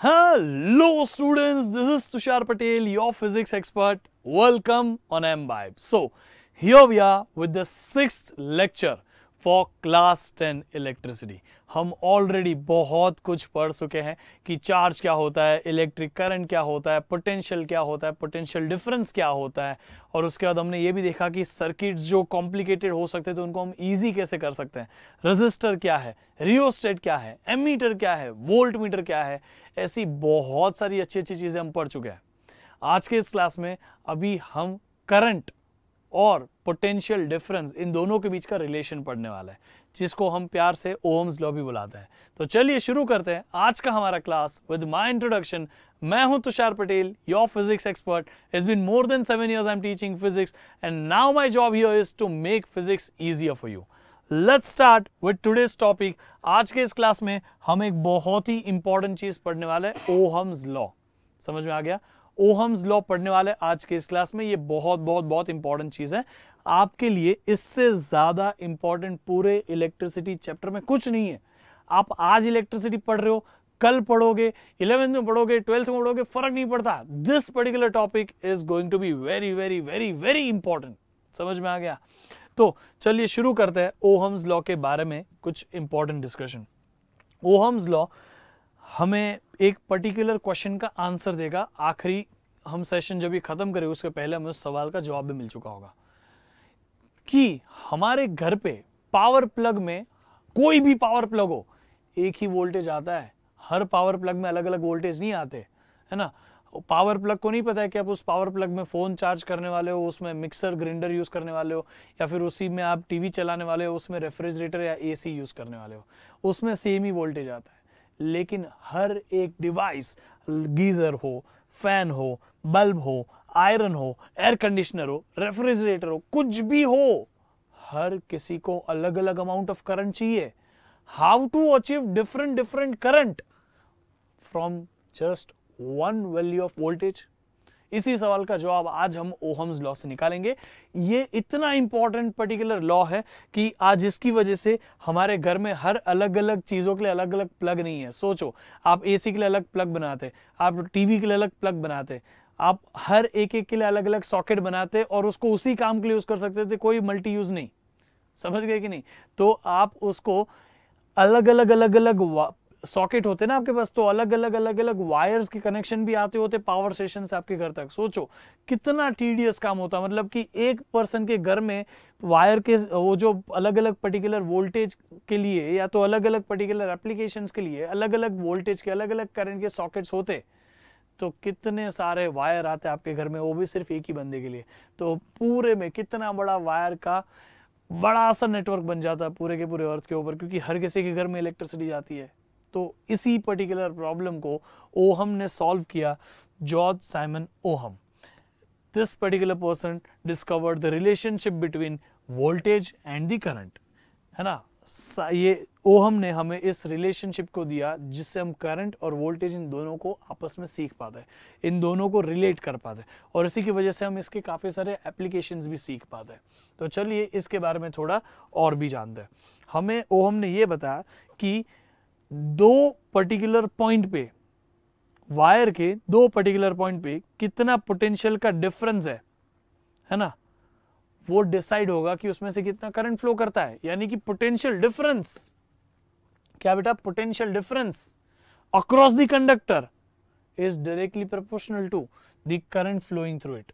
Hello students, this is Tushar Patel, your physics expert. Welcome on MBibe. So, here we are with the 6th lecture for class 10 electricity. हम already बहुत कुछ पढ़ चुके हैं कि charge क्या होता है, इलेक्ट्रिक करंट क्या होता है, पोटेंशियल क्या होता है, पोटेंशियल डिफरेंस क्या होता है, और उसके बाद हमने ये भी देखा कि सर्किट्स जो कॉम्प्लिकेटेड हो सकते हैं तो उनको हम इजी कैसे कर सकते हैं, रजिस्टर क्या है, रियोस्टेट क्या है, एमीटर क्या है, वोल्ट मीटर क्या है, ऐसी बहुत सारी अच्छी अच्छी चीज़ें हम पढ़ चुके हैं। आज के इस क्लास में अभी हम करंट और पोटेंशियल डिफरेंस इन दोनों के बीच का रिलेशन पढ़ने वाला है, जिसको हम प्यार से ओम्स लॉ भी बुलाते हैं। तो चलिए शुरू करते हैं आज का हमारा क्लास विद माय इंट्रोडक्शन। मैं हूं Tushar Patel, your physics expert. It's been more than 7 years I am teaching physics and now my job here is to make physics easier for you. Let's start with today's topic. आज के इस class में हम एक बहुत ही important चीज पढ़ने वाले हैं, ओहम्स लॉ। समझ में आ गया? ओहम्स लॉ पढ़ने वाले आज के इस क्लास में। ये बहुत बहुत बहुत इंपॉर्टेंट चीज है आपके लिए। इससे ज्यादा इंपॉर्टेंट पूरे इलेक्ट्रिसिटी चैप्टर में कुछ नहीं है। आप आज इलेक्ट्रिसिटी पढ़ रहे हो, कल पढ़ोगे, 11th में पढ़ोगे, 12th में पढ़ोगे, फर्क नहीं पड़ता। This particular topic is going to be very very very very important. समझ में आ गया? तो चलिए शुरू करते हैं ओहम्स लॉ के बारे में कुछ इंपॉर्टेंट डिस्कशन। ओहम्स लॉ हमें एक पर्टिकुलर क्वेश्चन का आंसर देगा। आखिरी हम सेशन जब ये खत्म करें उसके पहले हमें उस सवाल का जवाब भी मिल चुका होगा कि हमारे घर पे पावर प्लग में, कोई भी पावर प्लग हो, एक ही वोल्टेज आता है। हर पावर प्लग में अलग अलग वोल्टेज नहीं आते, है ना। पावर प्लग को नहीं पता है कि आप उस पावर प्लग में फोन चार्ज करने वाले हो, उसमें मिक्सर ग्राइंडर यूज करने वाले हो, या फिर उसी में आप टीवी चलाने वाले हो, उसमें रेफ्रिजरेटर या एसी यूज करने वाले हो, उसमें सेम ही वोल्टेज आता है। लेकिन हर एक डिवाइस, गीजर हो, फैन हो, बल्ब हो, आयरन हो, एयर कंडीशनर हो, रेफ्रिजरेटर हो, कुछ भी हो, हर किसी को अलग अलग अमाउंट ऑफ करंट चाहिए। How to achieve different different current from just one value of voltage? इसी सवाल का जवाब आज हम ओहम्स लॉ से निकालेंगे। ये इतना इंपॉर्टेंट पर्टिकुलर लॉ है कि आज इसकी वजह से हमारे घर में हर अलग अलग चीजों के लिए अलग अलग प्लग नहीं है। सोचो, आप एसी के लिए अलग प्लग बनाते, आप टीवी के लिए अलग प्लग बनाते, आप हर एक के लिए अलग अलग सॉकेट बनाते और उसको उसी काम के लिए यूज कर सकते थे, कोई मल्टी यूज नहीं। समझ गए कि नहीं? तो आप उसको अलग अलग सॉकेट होते ना आपके पास, तो अलग अलग वायर्स के कनेक्शन भी आते होते पावर स्टेशन से आपके घर तक। सोचो कितना टीडियस काम होता। मतलब कि एक पर्सन के घर में वायर के वो जो अलग अलग पर्टिकुलर वोल्टेज के लिए या तो अलग अलग पर्टिकुलर एप्लीकेशंस के लिए अलग अलग वोल्टेज के, अलग अलग करंट के सॉकेट्स होते, तो कितने सारे वायर आते आपके घर में, वो भी सिर्फ एक ही बंदे के लिए। तो पूरे में कितना बड़ा वायर का बड़ा सा नेटवर्क बन जाता है पूरे के पूरे अर्थ के ऊपर, क्योंकि हर किसी के घर में इलेक्ट्रिसिटी जाती है। तो इसी पर्टिकुलर प्रॉब्लम को ओहम ने सॉल्व किया, George Simon ohm. This particular person discovered the relationship between voltage and the current, है ना। ये ओहम ने हमें इस रिलेशनशिप को दिया जिससे हम करंट और वोल्टेज इन दोनों को आपस में सीख पाते हैं, इन दोनों को रिलेट कर पाते हैं, और इसी की वजह से हम इसके काफ़ी सारे एप्लीकेशंस भी सीख पाते हैं। तो चलिए इसके बारे में थोड़ा और भी जानते हैं। हमें ओहम ने ये बताया कि दो पर्टिकुलर पॉइंट पे, वायर के दो पर्टिकुलर पॉइंट पे कितना पोटेंशियल का डिफरेंस है ना, वो डिसाइड होगा कि उसमें से कितना करंट फ्लो करता है। यानी कि पोटेंशियल डिफरेंस क्या बेटा? Potential difference across the conductor is directly proportional to the current flowing through it.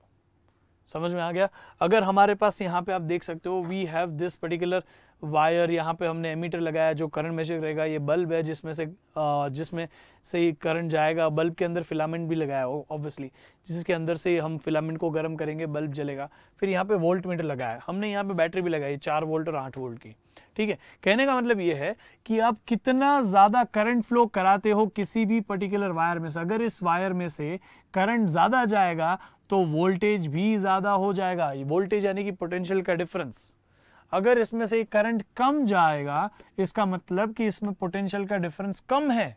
समझ में आ गया? अगर हमारे पास यहाँ पे आप देख सकते हो, we have this particular wire, यहाँ पे हमने एमीटर लगाया जो करंट मेजर करेगा। ये बल्ब है जिसमें से करंट जाएगा। बल्ब के अंदर फिलामेंट भी लगाया हो ऑब्वियसली, जिसके अंदर से हम फिलामेंट को गर्म करेंगे, बल्ब जलेगा। फिर यहाँ पे वोल्ट मीटर लगाया हमने, यहाँ पे बैटरी भी लगाई 4 वोल्ट और 8 वोल्ट की। ठीक है, कहने का मतलब ये है कि आप कितना ज्यादा करंट फ्लो कराते हो किसी भी पर्टिकुलर वायर में से। अगर इस वायर में से करंट ज्यादा जाएगा तो वोल्टेज भी ज्यादा हो जाएगा। वोल्टेज यानी कि पोटेंशियल का डिफरेंस। अगर इसमें से करंट कम जाएगा, इसका मतलब कि इसमें पोटेंशियल का डिफरेंस कम है।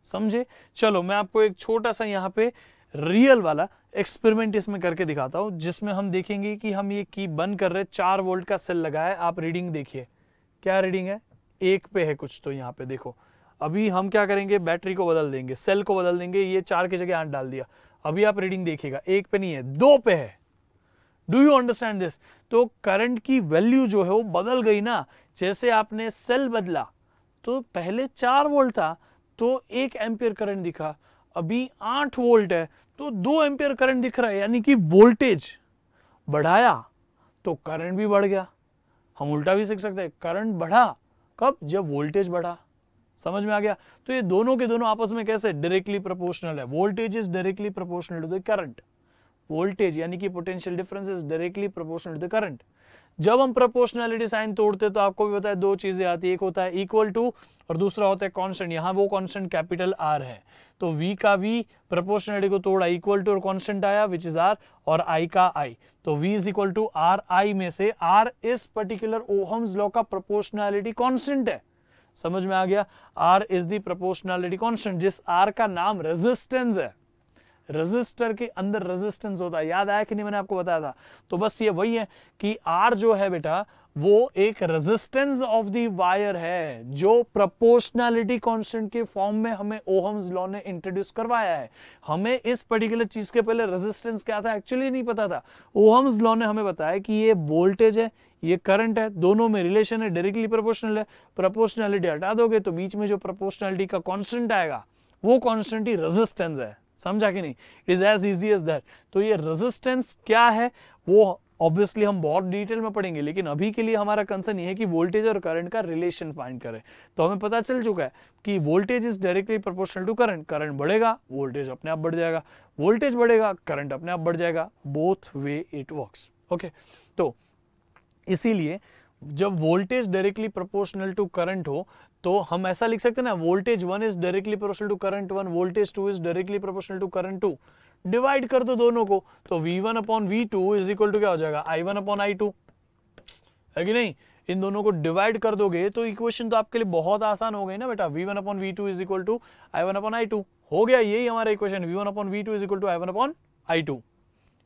समझे? चलो मैं आपको एक छोटा सा यहाँ पे रियल वाला एक्सपेरिमेंट इसमें करके दिखाता हूं, जिसमें हम देखेंगे कि हम ये की बंद कर रहे, 4 वोल्ट का सेल लगाया। आप रीडिंग देखिए, क्या रीडिंग है? 1 पे है कुछ, तो यहाँ पे देखो अभी हम क्या करेंगे, बैटरी को बदल देंगे, सेल को बदल देंगे, ये 4 की जगह 8 डाल दिया, अभी आप रीडिंग देखिएगा 1 पे नहीं है 2 पे है। Do you understand this? तो करंट की वैल्यू जो है वो बदल गई ना। जैसे आपने सेल बदला तो पहले 4 वोल्ट था तो 1 एम्पियर करंट दिखा, अभी 8 वोल्ट है तो 2 एम्पियर करंट दिख रहा है, यानी कि वोल्टेज बढ़ाया तो करंट भी बढ़ गया। हम उल्टा भी सीख सकते हैं, करंट बढ़ा कब, जब वोल्टेज बढ़ा। समझ में आ गया? तो ये दोनों के दोनों आपस में कैसे, डायरेक्टली प्रोपोर्शनल है। Voltage is directly proportional to the current. Voltage यानी कि potential difference is directly proportional to the current. जब हम प्रोपोर्शनैलिटी साइन तोड़ते तो आपको भी पता है 2 चीजें आती है, एक होता है इक्वल टू और दूसरा होता है कांस्टेंट। यहां वो कांस्टेंट कैपिटल आर है, तो v का v प्रोपोर्शनैलिटी को तोड़ा, इक्वल टू और कांस्टेंट आया विच इज आर, और i का i, तो v is equal to R. i में से r इस पर्टिकुलर ओहम्स लॉ का प्रोपोर्शनैलिटी कांस्टेंट है। समझ में आ गया? r is the proportionality constant, जिस r का नाम रेजिस्टेंस है। रेजिस्टर के अंदर रेजिस्टेंस होता है, याद आया कि नहीं, मैंने आपको बताया था। तो बस ये वही है कि R जो है बेटा वो एक रेजिस्टेंस ऑफ द वायर है, जो प्रोपोर्शनैलिटी कांस्टेंट के फॉर्म में हमें ओहम्स लॉ ने इंट्रोड्यूस करवाया है। हमें इस पर्टिकुलर चीज के पहले रेजिस्टेंस क्या था एक्चुअली नहीं पता था। ओहम्स लॉ ने हमें बताया कि ये वोल्टेज है, ये करंट है, दोनों में रिलेशन है, डायरेक्टली प्रोपोर्शनल है। प्रोपोर्शनैलिटी हटा दोगे तो बीच में जो प्रोपोर्शनैलिटी का कांस्टेंट आएगा वो कांस्टेंट ही रेजिस्टेंस है। समझा कि नहीं? It is as easy as that. तो ये रेजिस्टेंस क्या है वो ऑब्वियसली हम बहुत डिटेल में पढ़ेंगे, लेकिन अभी के लिए हमारा कंसर्न ये है कि वोल्टेज और करंट का रिलेशन फाइंड करें। तो हमें पता चल चुका है कि voltage is directly proportional to current. Current बढ़ेगा वोल्टेज अपने आप बढ़ जाएगा, वोल्टेज बढ़ेगा करंट अपने आप बढ़ जाएगा, both way it works. Okay, तो इसीलिए जब voltage directly proportional to current हो तो हम ऐसा लिख सकते हैं ना, voltage 1 is directly proportional to current 1, voltage 2 is directly proportional to current 2। Divide कर दो दोनों को, तो V1 upon V2 is equal to क्या हो जाएगा, I1 अपॉन I2, है कि नहीं? इन दोनों को डिवाइड कर दोगे तो इक्वेशन तो आपके लिए बहुत आसान हो गई ना बेटा। V1 upon V2 is equal to I1 upon I2 हो गया, यही हमारा equation. V1 upon V2 is equal to I1 upon I2।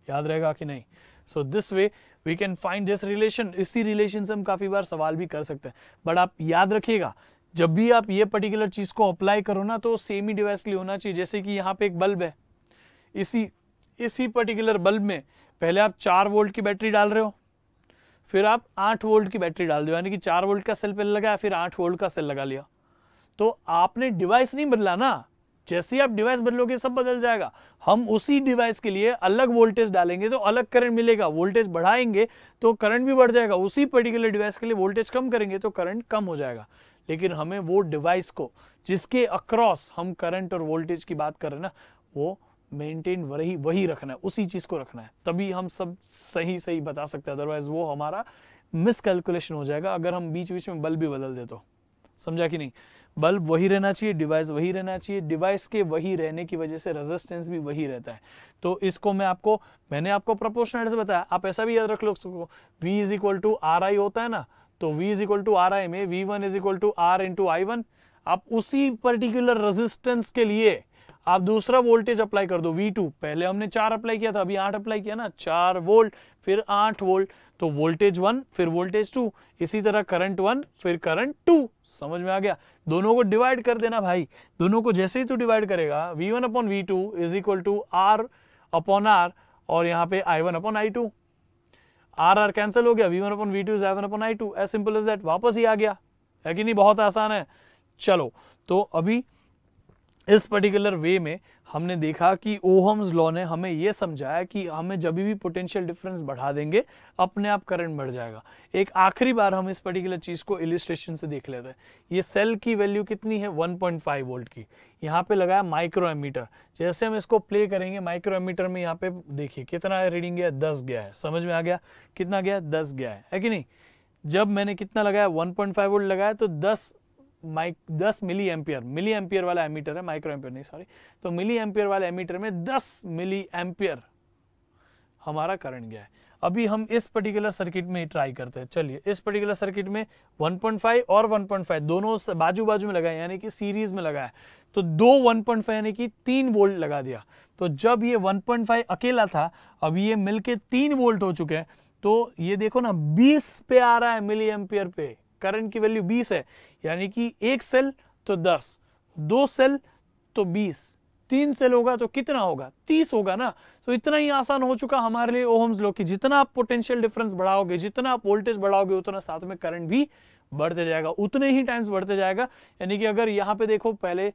याद रहेगा कि नहीं? So this way we can find this relation. इसी रिलेशन से हम काफी बार सवाल भी कर सकते हैं, बट आप याद रखिएगा जब भी आप ये पर्टिकुलर चीज को अप्लाई करो ना तो सेम ही डिवाइस के लिए होना चाहिए। जैसे कि यहाँ पे एक बल्ब है, इसी पर्टिकुलर बल्ब में पहले आप 4 वोल्ट की बैटरी डाल रहे हो, फिर आप 8 वोल्ट की बैटरी डाल दो, यानी कि 4 वोल्ट का सेल पहले लगाया फिर 8 वोल्ट का सेल लगा लिया। तो आपने डिवाइस नहीं बदला ना, जैसे ही आप डिवाइस बदलोगे सब बदल जाएगा। हम उसी डिवाइस के लिए अलग वोल्टेज डालेंगे तो अलग करंट मिलेगा, वोल्टेज बढ़ाएंगे तो करंट भी बढ़ जाएगा, उसी पर्टिकुलर डिवाइस के लिए वोल्टेज कम करेंगे तो करंट कम हो जाएगा। लेकिन हमें वो डिवाइस को जिसके अक्रॉस हम करंट और वोल्टेज की बात कर रहे हैं ना, वो मेंटेन वही रखना है, उसी चीज को रखना है, तभी हम सब सही बता सकते हैं। अदरवाइज वो हमारा मिसकैलकुलेशन हो जाएगा अगर हम बीच बीच में बल्ब भी बदल दे तो। समझा कि नहीं? बल्ब वही रहना चाहिए, डिवाइस वही रहना चाहिए, डिवाइस के वही रहने की वजह से रेजिस्टेंस भी वही रहता है। तो इसको मैंने आपको प्रोपोर्शनल से बताया, आप ऐसा भी याद रख लो, V is equal to RI होता है ना, तो V is equal to RI में V1 is equal to R into I1। आप उसी पर्टिकुलर रेजिस्टेंस के लिए आप दूसरा वोल्टेज अप्लाई कर दो V2। पहले हमने 4 अप्लाई किया था, अभी 8 अप्लाई किया ना, 4 वोल्ट फिर 8 वोल्ट, तो वोल्टेज 1 फिर वोल्टेज 2, इसी तरह करंट 1 फिर करंट 2। समझ में आ गया? दोनों को डिवाइड कर देना भाई, दोनों को जैसे ही तू डिवाइड करेगा V1 upon V2 is equal to R upon R, और यहाँ पे I1 upon I2, R cancel हो गया, V1 upon V2 is I1 upon I2, as simple as that, वापस ही आ गया, है कि नहीं? बहुत आसान है। चलो, तो अभी इस पर्टिकुलर वे में हमने देखा कि ओहम्स लॉ ने हमें यह समझाया कि हमें जब भी पोटेंशियल डिफरेंस बढ़ा देंगे अपने आप करंट बढ़ जाएगा। एक आखिरी बार हम इस पर्टिकुलर चीज को इलिस्ट्रेशन से देख लेते हैं। ये सेल की वैल्यू कितनी है, 1.5 वोल्ट की, यहाँ पे लगाया माइक्रो एमीटर। जैसे हम इसको प्ले करेंगे माइक्रो एमीटर में, यहाँ पे देखिए कितना रीडिंग गया, 10 गया है। समझ में आ गया? कितना गया, 10 गया है कि नहीं? जब मैंने कितना लगाया, 1.5 वोल्ट लगाया, तो 10 मिली एम्पियर वाला एमीटर है, माइक्रो एम्पियर नहीं सॉरी, तो मिली एम्पियर वाले एमीटर में 10 मिली एम्पियर हमारा करंट गया है। अभी हम इस पर्टिकुलर सर्किट में ट्राई करते हैं। चलिए, इस पर्टिकुलर सर्किट में 1.5 और 1.5 दोनों बाजू बाजू में लगाए, यानी कि सीरीज में लगाया, तो 1.5 यानी कि 3 वोल्ट लगा दिया। तो जब ये 1.5 अकेला था, अभी ये मिलके 3 वोल्ट हो चुके हैं, तो ये देखो ना 20 पे आ रहा है मिली एम्पियर पे, करंट की वैल्यू 20 है, यानी कि एक सेल तो 10, 2 सेल तो 20, 3 सेल होगा तो कितना होगा, 30 होगा ना। तो इतना ही आसान हो चुका हमारे लिए ओहम्स लॉ कि जितना आप पोटेंशियल डिफरेंस बढ़ाओगे, जितना आप वोल्टेज बढ़ाओगे, उतना साथ में करंट भी बढ़ते जाएगा, उतने ही टाइम्स बढ़ते जाएगा। यानी कि अगर यहाँ पे देखो, पहले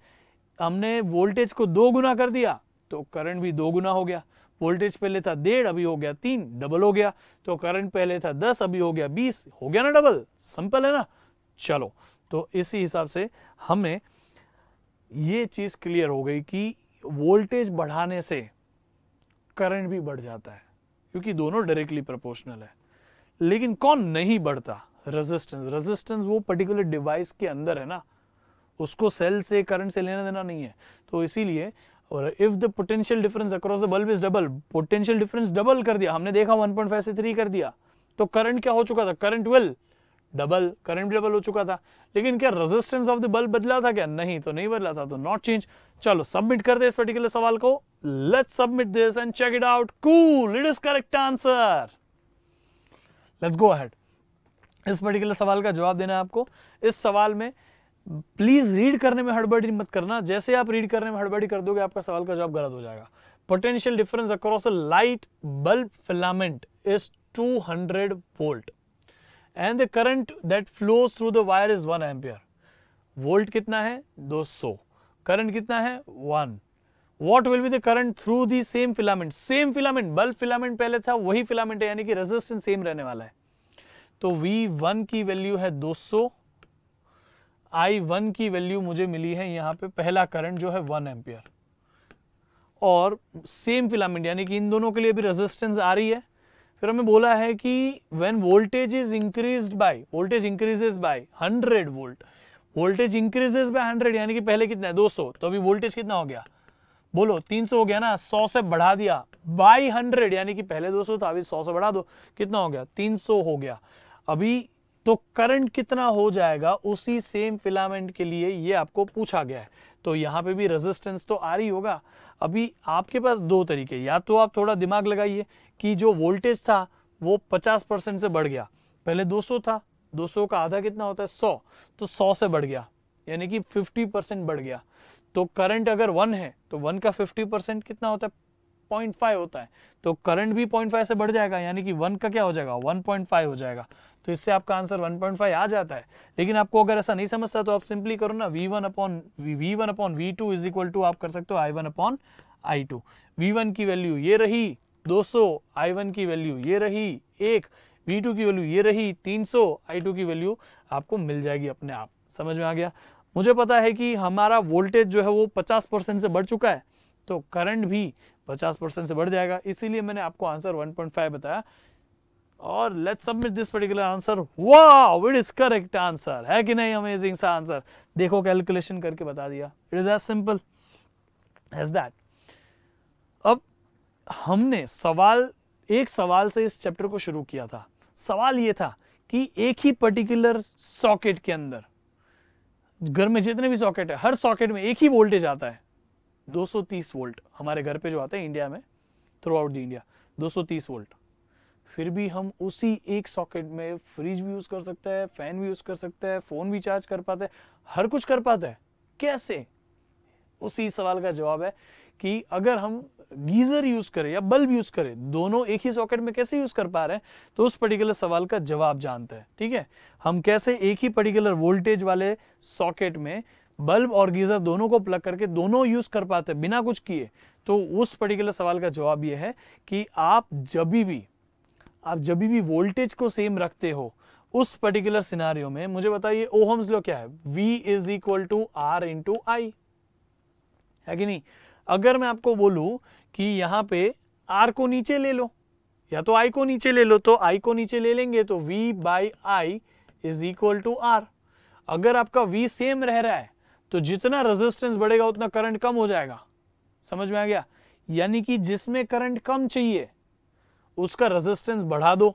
हमने वोल्टेज को 2 गुना कर दिया तो करंट भी 2 गुना हो गया। वोल्टेज पहले था 1.5, अभी हो गया 3, डबल हो गया। तो करंट पहले था 10, अभी हो गया 20, हो गया ना डबल। सिंपल है ना। चलो, तो इसी हिसाब से हमें ये चीज क्लियर हो गई कि वोल्टेज बढ़ाने से करंट भी बढ़ जाता है, क्योंकि दोनों डायरेक्टली प्रोपोर्शनल है। लेकिन कौन नहीं बढ़ता? रेजिस्टेंस। रेजिस्टेंस वो पर्टिकुलर डिवाइस के अंदर है ना, उसको सेल से करंट से लेना देना नहीं है। तो इसीलिए, और if the potential difference across the bulb is double, potential difference double कर दिया हमने, देखा 1.5 से 3 कर दिया, तो करंट क्या हो चुका था? Current will double, current double हो चुका था। लेकिन क्या रेजिस्टेंस ऑफ द बल्ब बदला था क्या? नहीं, तो नहीं बदला था, तो नॉट चेंज। चलो सबमिट करते हैं इस पर्टिकुलर सवाल को। Let's submit this and check it out. Cool, it is correct answer. Let's go ahead. इस पर्टिकुलर सवाल का जवाब देना है आपको। इस सवाल में प्लीज रीड करने में हड़बड़ी मत करना। जैसे आप रीड करने में हड़बड़ी कर दोगे, आपका सवाल का जवाब गलत हो जाएगा। Potential difference across a light bulb filament is 200 volt and the current that flows through the wire is 1 ampere. Volt कितना है? 200। करंट कितना है? 1। What will be the current through the same filament? Same filament, bulb filament पहले था, वही filament है, यानी कि रेजिस्टेंस सेम रहने वाला है। तो V1 की वैल्यू है 200, I1 की वैल्यू मुझे मिली है यहाँ पे, पहला करंट जो है 1 एम्पियर, और सेम फिलामेंट, यानी कि इन दोनों के लिए भी रेजिस्टेंस आ रही है। फिर हमें बोला है कि when voltage is increased by, voltage increases by 100 volt, voltage increases by 100, यानी कि पहले कितना है? 200, तो अभी वोल्टेज कितना हो गया? बोलो, 300 हो गया ना। 100 से बढ़ा दिया बाय 100, यानी कि पहले 200 था, अभी 100 से बढ़ा दो, कितना हो गया? 300 हो गया अभी। तो करंट कितना हो जाएगा उसी सेम फिलामेंट के लिए, ये आपको पूछा गया है। तो यहाँ पे भी रेजिस्टेंस तो आ रही होगा। अभी आपके पास 2 तरीके, या तो आप थोड़ा दिमाग लगाइए कि जो वोल्टेज था वो 50% से बढ़ गया। पहले 200 था, 200 का आधा कितना होता है? 100, तो 100 से बढ़ गया, यानी कि 50% बढ़ गया। तो करंट अगर 1 है तो 1 का 50% कितना होता है? 0.5 होता है। तो करंट भी 0.5 से बढ़ जाएगा, यानी कि 1 का क्या हो जाएगा? 1.5 हो जाएगा। तो इससे आपका आंसर 1.5 आ जाता है। लेकिन आपको अगर ऐसा नहीं समझता तो आप सिंपली करो ना, V1 upon V2 is equal to, आप कर सकते हो I1 अपॉन I2। V1 की वैल्यू ये रही 200, I1 की वैल्यू ये रही 1, V2 की वैल्यू ये रही 300, I2 की वैल्यू आपको मिल जाएगी अपने आप। समझ में आ गया? मुझे पता है कि हमारा वोल्टेज जो है वो 50% से बढ़ चुका है, तो करंट भी 50% से बढ़ जाएगा, इसीलिए मैंने आपको आंसर 1.5 बताया। और let's submit this particular answer. Wow, it is correct answer, है कि नहीं? अमेजिंग सा आंसर। देखो, कैलकुलेशन करके बता दिया। It is as simple as that. अब हमने एक सवाल से इस चैप्टर को शुरू किया था। सवाल ये था कि एक ही पर्टिकुलर सॉकेट के अंदर, घर में जितने भी सॉकेट है, हर सॉकेट में एक ही वोल्टेज आता है, 230 वोल्ट। हमारे घर पे जो आता है इंडिया में, through out the India 230 volt. फिर भी हम उसी एक सॉकेट में फ्रिज भी यूज कर सकते हैं, फैन भी यूज कर सकते हैं, फोन भी चार्ज कर पाते हैं, हर कुछ कर पाते हैं। कैसे? उसी सवाल का जवाब है कि अगर हम गीजर यूज करें या बल्ब यूज करें, दोनों एक ही सॉकेट में कैसे यूज कर पा रहे हैं, तो उस पर्टिकुलर सवाल का जवाब जानते हैं। ठीक है, हम कैसे एक ही पर्टिकुलर वोल्टेज वाले सॉकेट में बल्ब और गीजर दोनों को प्लग करके दोनों यूज कर पाते हैं बिना कुछ किए। तो उस पर्टिकुलर सवाल का जवाब यह है कि आप जब भी वोल्टेज को सेम रखते हो, उस पर्टिकुलर सिनारियो में मुझे बताइए ओहम्स लॉ क्या है? V is equal to R into I, है कि नहीं? अगर मैं आपको बोलूं कि यहां पे R को नीचे ले लो या तो I को नीचे ले लो, तो I को नीचे ले लेंगे तो V by I is equal to R। अगर आपका V सेम रह रहा है तो जितना रेजिस्टेंस बढ़ेगा उतना करंट कम हो जाएगा। समझ में आ गया? यानी कि जिसमें करंट कम चाहिए उसका रेजिस्टेंस बढ़ा दो,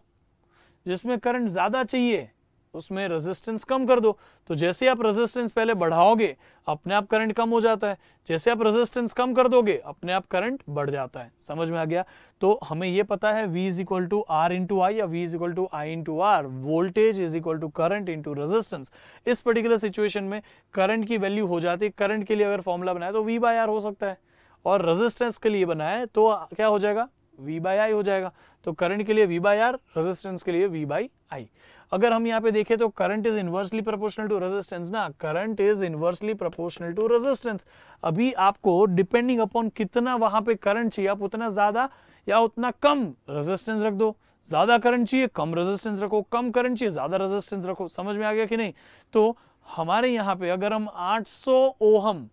जिसमें करंट ज्यादा चाहिए उसमें रेजिस्टेंस कम कर दो। तो जैसे आप रेजिस्टेंस पहले बढ़ाओगे अपने आप करंट कम हो जाता है, जैसे आप रेजिस्टेंस कम कर दोगे अपने आप करंट बढ़ जाता है। समझ में आ गया? तो हमें ये पता है V is equal to R into I या V is equal to I into R, voltage is equal to current into resistance. इस पर्टिकुलर सिचुएशन में करंट की वैल्यू हो जाती है, करंट के लिए अगर फॉर्मूला बनाए तो V बाय आर हो सकता है, और रेजिस्टेंस के लिए बनाए तो क्या हो जाएगा, V बाय आई हो जाएगा। तो करंट के लिए V बाय आर, रेजिस्टेंस के लिए V बाय आई। अगर हम यहाँ पे देखें तो current is inversely proportional to resistance ना, current is inversely proportional to resistance. अभी आपको डिपेंडिंग अपॉन कितना वहां पे करंट चाहिए, आप उतना ज्यादा या उतना कम रेजिस्टेंस रख दो। ज्यादा करंट चाहिए कम रेजिस्टेंस रखो, कम करंट चाहिए ज्यादा रेजिस्टेंस रखो। समझ में आ गया कि नहीं? तो हमारे यहाँ पे अगर हम 800 ओहम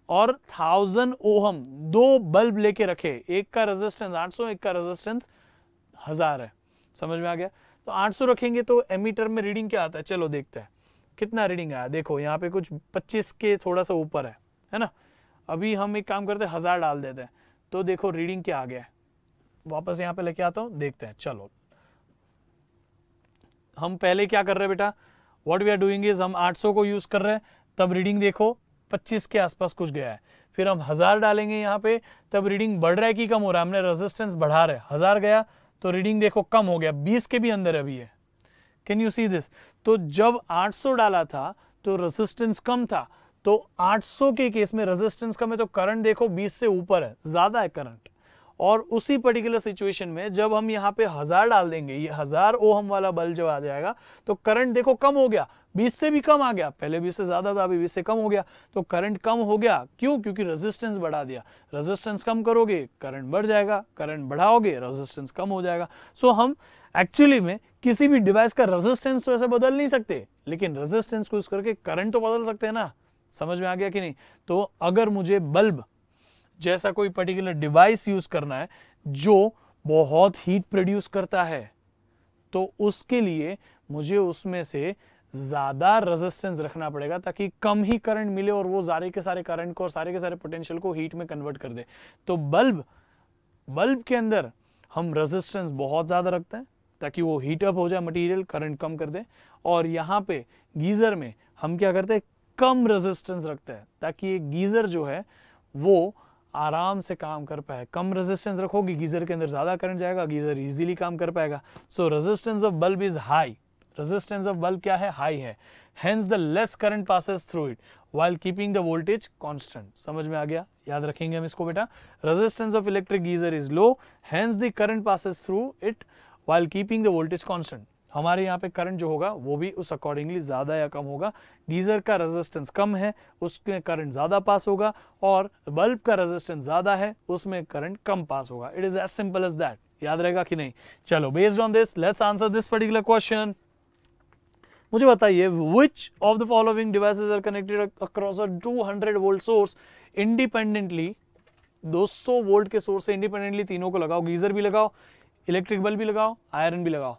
और 1000 ओहम दो बल्ब लेके रखे, एक का रेजिस्टेंस 800, एक का रेजिस्टेंस 1000 है। समझ में आ गया? तो 800 रखेंगे तो एमीटर में रीडिंग क्या आता है, चलो देखते हैं कितना रीडिंग आया। देखो यहाँ पे कुछ 25 के थोड़ा सा ऊपर है ना। अभी हम एक काम करते हैं 1000 डाल देते हैं, तो देखो रीडिंग क्या आ गया है। वापस यहाँ पे लेके आता हूँ, देखते हैं। चलो हम पहले क्या कर रहे हैं बेटा, what we are doing is हम 800 को यूज कर रहे हैं, तब रीडिंग देखो 25 के आसपास कुछ गया है। फिर हम 1000 डालेंगे यहाँ पे, तब रीडिंग बढ़ रहा है कि कम हो रहा है, हमने रेजिस्टेंस बढ़ा रहे हैं। 1000 गया तो रीडिंग देखो कम हो गया, 20 के भी अंदर अभी है। Can you see this? तो जब 800 डाला था तो रेजिस्टेंस कम था, तो 800 के केस में रेजिस्टेंस कम है तो करंट देखो 20 से ऊपर है, ज्यादा है करंट। और उसी पर्टिकुलर सिचुएशन में जब हम यहाँ पे 1000 डाल देंगे, ये 1000 ओहम वाला बल्ब जब आ जाएगा तो करंट देखो कम हो गया, 20 से भी कम आ गया। पहले 20 से ज्यादा था, अभी 20 से कम हो गया। तो करंट कम हो गया, क्यों? क्योंकि रेजिस्टेंस बढ़ा दिया। रेजिस्टेंस कम करोगे करंट बढ़ जाएगा, करंट बढ़ाओगे रेजिस्टेंस कम हो जाएगा। सो हम एक्चुअली में किसी भी डिवाइस का रेजिस्टेंस तो ऐसे बदल नहीं सकते, लेकिन रेजिस्टेंस को यूज करके करंट तो बदल सकते हैं ना। समझ में आ गया कि नहीं? तो अगर मुझे बल्ब जैसा कोई पर्टिकुलर डिवाइस यूज करना है जो बहुत हीट प्रोड्यूस करता है, तो उसके लिए मुझे उसमें से ज्यादा रेजिस्टेंस रखना पड़ेगा ताकि कम ही करंट मिले और वो सारे के सारे करंट को और सारे के सारे पोटेंशियल को हीट में कन्वर्ट कर दे। तो बल्ब के अंदर हम रेजिस्टेंस बहुत ज्यादा रखते हैं ताकि वो हीट अप हो जाए मटेरियल, करंट कम कर दे। और यहाँ पे गीजर में हम क्या करते हैं, कम रेजिस्टेंस रखते हैं ताकि ये गीजर जो है वो आराम से काम कर पाए। कम रेजिस्टेंस रखोगे गीजर के अंदर ज्यादा करंट जाएगा, गीजर इजीली काम कर पाएगा। सो resistance of bulb is high, resistance of bulb क्या है, हाई है। Hence the less current passes through it while keeping the voltage constant. समझ में आ गया? याद रखेंगे हम इसको बेटा। Resistance of electric geyser is low, hence the current passes through it while keeping the voltage constant. हमारे यहाँ पे करंट जो होगा वो भी उस अकॉर्डिंगली ज्यादा या कम होगा। गीजर का रेजिस्टेंस कम है, उसमें करंट ज्यादा पास होगा, और बल्ब का रेजिस्टेंस ज्यादा है, उसमें करंट कम पास होगा। It is as simple as that. याद रहेगा कि नहीं? चलो based on this let's answer this particular question. मुझे बताइए, which of the following devices are connected across a 200 volt source independently. 200 volt के सोर्स से इंडिपेंडेंटली तीनों को लगाओ, गीजर भी लगाओ, इलेक्ट्रिक बल्ब भी लगाओ, आयरन भी लगाओ।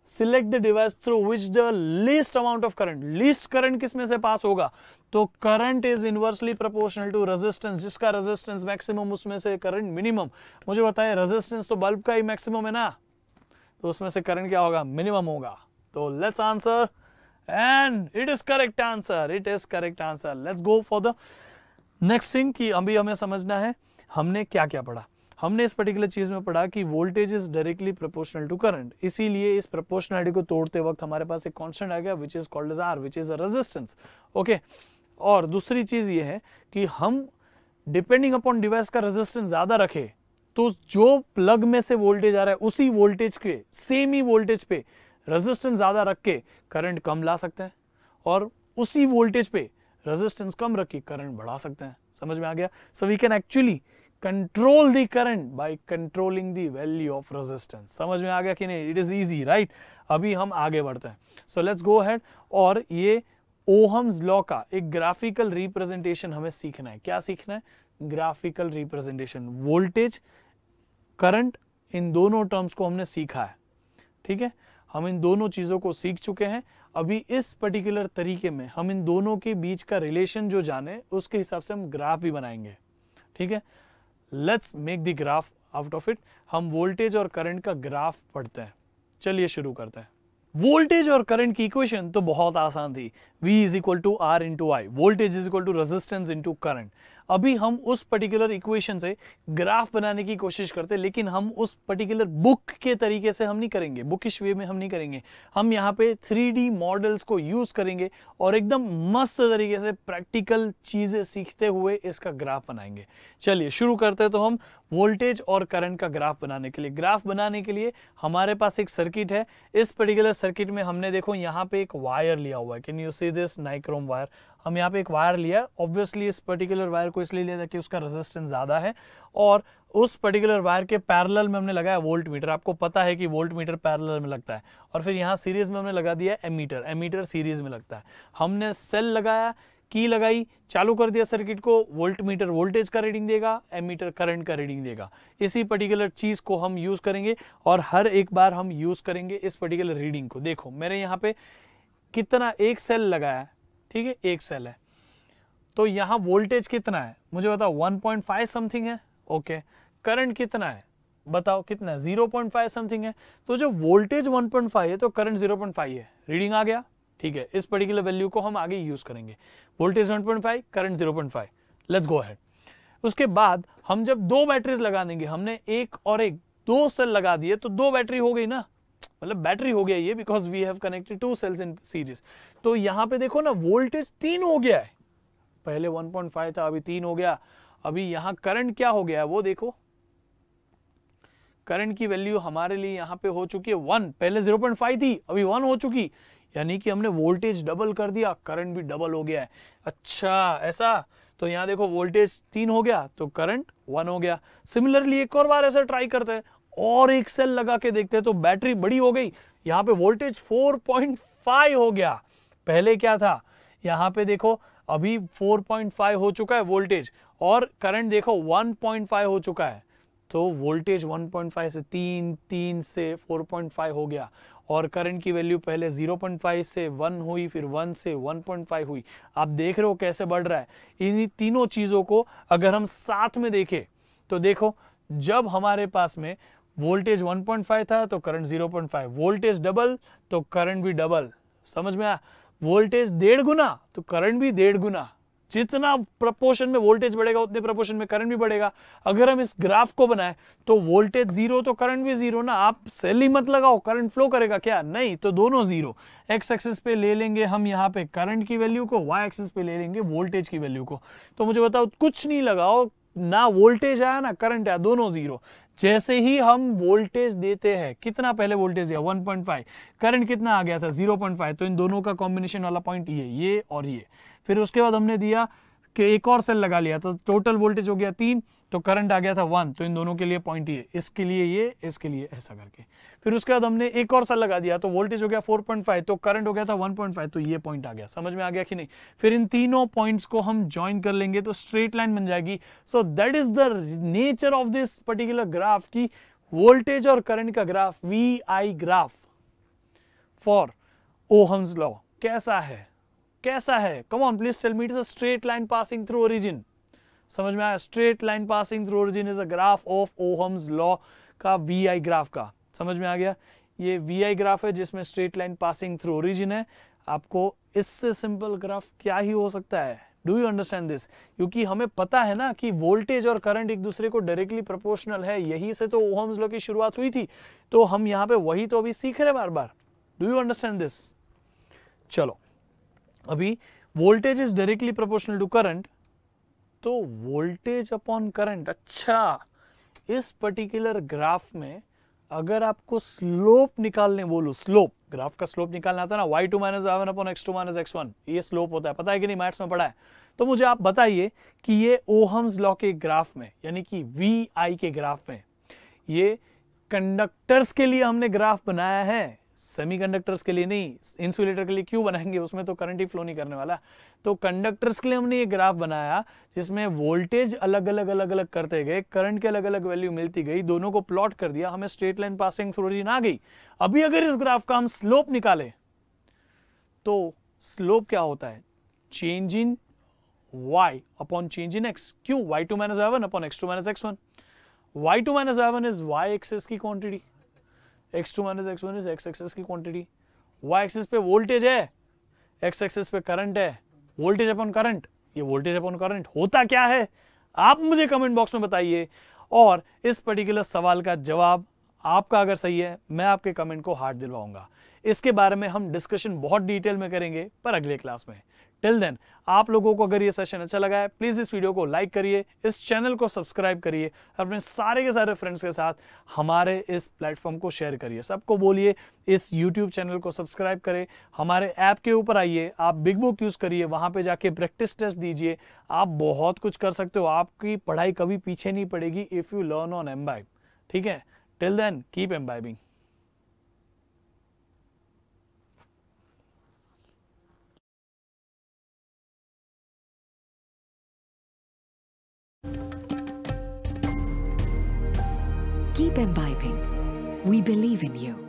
Select the device through which the least amount of current. Least current किसमें से पास होगा? तो current is inversely proportional to resistance, जिसका रेजिस्टेंस मैक्सिमम उसमें से करंट मिनिमम। मुझे बताएं, रेजिस्टेंस तो बल्ब का ही मैक्सिमम है ना, तो उसमें से करंट क्या होगा, मिनिमम होगा। तो let's answer and it is correct answer, it is correct answer. Let's go for the next thing कि अभी हमें समझना है हमने क्या क्या पढ़ा। हमने इस पर्टिकुलर चीज में पढ़ा कि voltage is directly proportional to current, इसीलिए इस प्रोपोर्शनलिटी को तोड़ते वक्त हमारे पास एक कांस्टेंट आ गया which is called as R, which is a resistance. Okay, और दूसरी चीज ये है कि हम डिपेंडिंग अपॉन डिवाइस का रेजिस्टेंस ज्यादा रखे तो जो प्लग में से वोल्टेज आ रहा है उसी वोल्टेज के सेम ही वोल्टेज पे रेजिस्टेंस ज्यादा रख के करंट कम ला सकते हैं, और उसी वोल्टेज पे रेजिस्टेंस कम रख के करंट बढ़ा सकते हैं। समझ में आ गया? So we can actually control the current by controlling the value of resistance. समझ में आ गया कि नहीं? It is easy, right? अभी हम आगे बढ़ते हैं। सो लेट्स गो अहेड, और ये ओहम्स लॉ का एक ग्राफिकल रिप्रेजेंटेशन हमें सीखना है। क्या सीखना है? Graphical representation. वोल्टेज, करंट, इन दोनों टर्म्स को हमने सीखा है, ठीक है? हम इन दोनों चीजों को सीख चुके हैं। अभी इस पर्टिकुलर तरीके में हम इन दोनों के बीच का रिलेशन जो जाने उसके हिसाब से हम ग्राफ भी बनाएंगे, ठीक है? Let's make the graph out of it. हम वोल्टेज और करंट का ग्राफ पढ़ते हैं। चलिए शुरू करते हैं। वोल्टेज और करंट की इक्वेशन तो बहुत आसान थी, V is equal to R into I, voltage is equal to resistance into current. अभी हम उस पर्टिकुलर इक्वेशन से ग्राफ बनाने की कोशिश करते हैं, लेकिन हम उस पर्टिकुलर बुक के तरीके से हम नहीं करेंगे, बुकिश वे में हम नहीं करेंगे। हम यहाँ पे 3D मॉडल्स को यूज करेंगे और एकदम मस्त तरीके से प्रैक्टिकल चीजें सीखते हुए इसका ग्राफ बनाएंगे। चलिए शुरू करते हैं। तो हम वोल्टेज और करंट का ग्राफ बनाने के लिए हमारे पास एक सर्किट है। इस पर्टिकुलर सर्किट में हमने देखो यहाँ पे एक वायर लिया हुआ है, can you see this nichrome wire. हम यहाँ पे एक वायर लिया, ऑब्वियसली इस पर्टिकुलर वायर को इसलिए लिया था कि उसका रेजिस्टेंस ज्यादा है, और उस पर्टिकुलर वायर के पैरेलल में हमने लगाया वोल्ट मीटर। आपको पता है कि वोल्ट मीटर पैरेलल में लगता है, और फिर यहाँ सीरीज में हमने लगा दिया एमीटर, एमीटर सीरीज में लगता है। हमने सेल लगाया, की लगाई, चालू कर दिया सर्किट को, वोल्ट मीटर वोल्टेज का रीडिंग देगा, एमीटर करंट का रीडिंग देगा। इसी पर्टिकुलर चीज को हम यूज करेंगे और हर एक बार हम यूज करेंगे इस पर्टिकुलर रीडिंग को। देखो मेरे यहाँ पे कितना, एक सेल लगाया, ठीक है, एक सेल है, तो यहाँ वोल्टेज कितना है मुझे बताओ, 1.5 समथिंग है। ओके, करंट कितना है बताओ, कितना है, 0.5 समथिंग है। तो जब वोल्टेज 1.5 है तो करंट 0.5 है, रीडिंग आ गया, ठीक है। इस पर्टिकुलर वैल्यू को हम आगे यूज करेंगे, voltage 1.5, current 0.5। Let's go ahead. उसके बाद हम जब दो बैटरीज लगा देंगे, हमने एक और एक, दो सेल लगा दिए तो दो बैटरी हो गई ना, मतलब बैटरी हो गया ये, because we have connected two cells in series. तो यहां पे देखो ना वोल्टेज 3 हो गया है, पहले 1.5 था अभी 3 हो गया। अभी यहां करंट क्या हो गया है वो देखो, करंट की वैल्यू हमारे लिए यहां पे हो चुकी है 1, पहले 0.5 थी अभी 1 हो चुकी, यानी कि हमने वोल्टेज डबल कर दिया, करंट भी डबल हो गया है। अच्छा ऐसा, तो यहां देखो वोल्टेज 3 हो गया तो करंट 1 हो गया। सिमिलरली एक और बार ऐसा ट्राई करते हैं और एक सेल लगा के देखते हैं, तो बैटरी बड़ी हो गई, यहाँ पे वोल्टेज 4.5 हो गया। पहले क्या था, यहाँ पे देखो अभी 4.5 हो चुका है वोल्टेज, और करंट देखो 1.5 हो चुका है। तो वोल्टेज 1.5 से 3, 3 से 4.5 हो गया, और करंट की वैल्यू पहले 0.5 से 1 हुई, फिर 1 से 1.5 हुई। आप देख रहे हो कैसे बढ़ रहा है। इन्हीं तीनों चीजों को अगर हम साथ में देखें तो देखो, जब हमारे पास में वोल्टेज 1.5 था तो करंट 0.5, वोल्टेज डबल तो करंट भी डबल, समझ में आया। वोल्टेज 1.5 गुना तो करंट भी 1.5 गुना, जितना प्रपोर्शन में वोल्टेज बढ़ेगा उतने प्रपोर्शन में करंट भी बढ़ेगा। अगर हम इस ग्राफ को बनाए तो वोल्टेज 0 तो करंट भी 0 ना, आप सेल ही मत लगाओ, करंट फ्लो करेगा क्या, नहीं, तो दोनों 0। एक्स एक्सिस पे ले लेंगे हम यहाँ पे करंट की वैल्यू को, वाई एक्सिस पे ले लेंगे वोल्टेज की वैल्यू को। तो मुझे बताओ, कुछ नहीं लगाओ, ना वोल्टेज आया ना करंट आया, दोनों 0। जैसे ही हम वोल्टेज देते हैं, कितना पहले वोल्टेज दिया 1.5, करंट कितना आ गया था 0.5, तो इन दोनों का कॉम्बिनेशन वाला पॉइंट ये और ये। फिर उसके बाद हमने दिया कि एक और सेल लगा लिया, तो टोटल वोल्टेज हो गया 3, तो करंट आ गया था 1, तो इन दोनों के लिए पॉइंट ये, इसके लिए ये, इसके लिए ऐसा करके। फिर उसके बाद हमने एक और सेल लगा दिया, तो वोल्टेज हो गया 4.5, तो करंट हो गया था 1.5, तो ये पॉइंट आ गया। समझ में आ गया कि नहीं। फिर इन तीनों पॉइंट्स को हम ज्वाइन कर लेंगे तो स्ट्रेट लाइन बन जाएगी। So that is the nature of this particular graph की वोल्टेज और करंट का graph, VI graph for Ohm's law कैसा है, कैसा है, come on please tell me. It is a straight line passing through origin, समझ में आया। Straight line passing through origin is a graph of Ohm's law का, VI graph का, समझ में आ गया। ये VI ग्राफ है जिसमें straight line passing through origin है। आपको इससे सिंपल ग्राफ क्या ही हो सकता है, डू यू अंडरस्टैंड दिस। क्योंकि हमें पता है ना कि वोल्टेज और करंट एक दूसरे को डायरेक्टली प्रोपोर्शनल है, यही से तो ओहम्स लॉ की शुरुआत हुई थी। तो हम यहाँ पे वही तो अभी सीख रहे बार बार, डू यू अंडरस्टैंड दिस। चलो, अभी voltage is directly proportional to current, तो वोल्टेज अपॉन करंट। अच्छा, इस पर्टिकुलर ग्राफ में अगर आपको स्लोप निकालने बोलूं, स्लोप, ग्राफ का स्लोप निकालना आता है ना, y2 minus y1 upon x2 minus x1, ये स्लोप होता है, पता है कि नहीं, मैथ्स में पढ़ा है। तो मुझे आप बताइए कि ये ओहम्स लॉ के ग्राफ में, यानी कि VI के ग्राफ में, ये कंडक्टर्स के लिए हमने ग्राफ बनाया है, सेमीकंडक्टर्स के लिए नहीं। इंसुलेटर के लिए क्यों बनाएंगे, उसमें तो करंट ही फ्लो नहीं करने वाला। तो कंडक्टर्स के लिए हमने ये ग्राफ बनाया जिसमें वोल्टेज अलग अलग करते गए, करंट के अलग अलग वैल्यू मिलती गई, दोनों को प्लॉट कर दिया, हमें straight line passing through origin आ गई। अभी अगर इस ग्राफ का हम स्लोप निकाले तो स्लोप क्या होता है, change in y upon change in x। क्यों, y2 minus y1 upon x2 minus x1। y2 minus y1 is y axis की quantity, x2 minus x1 is x axis की क्वांटिटी, वाई एक्सिस पे voltage है, X axis पे current है, voltage upon current, ये voltage upon current होता क्या है आप मुझे कमेंट बॉक्स में बताइए। और इस पर्टिकुलर सवाल का जवाब आपका अगर सही है, मैं आपके कमेंट को हार्ट दिलवाऊंगा। इसके बारे में हम डिस्कशन बहुत डिटेल में करेंगे पर अगले क्लास में। टिल देन आप लोगों को अगर ये सेशन अच्छा लगा है, प्लीज इस वीडियो को लाइक करिए, इस चैनल को सब्सक्राइब करिए, अपने सारे के सारे फ्रेंड्स के साथ हमारे इस प्लेटफॉर्म को शेयर करिए। सबको बोलिए इस यूट्यूब चैनल को सब्सक्राइब करें, हमारे ऐप के ऊपर आइए, आप बिग बुक यूज करिए, वहां पे जाके प्रैक्टिस टेस्ट दीजिए, आप बहुत कुछ कर सकते हो, आपकी पढ़ाई कभी पीछे नहीं पड़ेगी if you learn on Embibe. ठीक है, till then keep imbibing. Keep imbibing. We believe in you.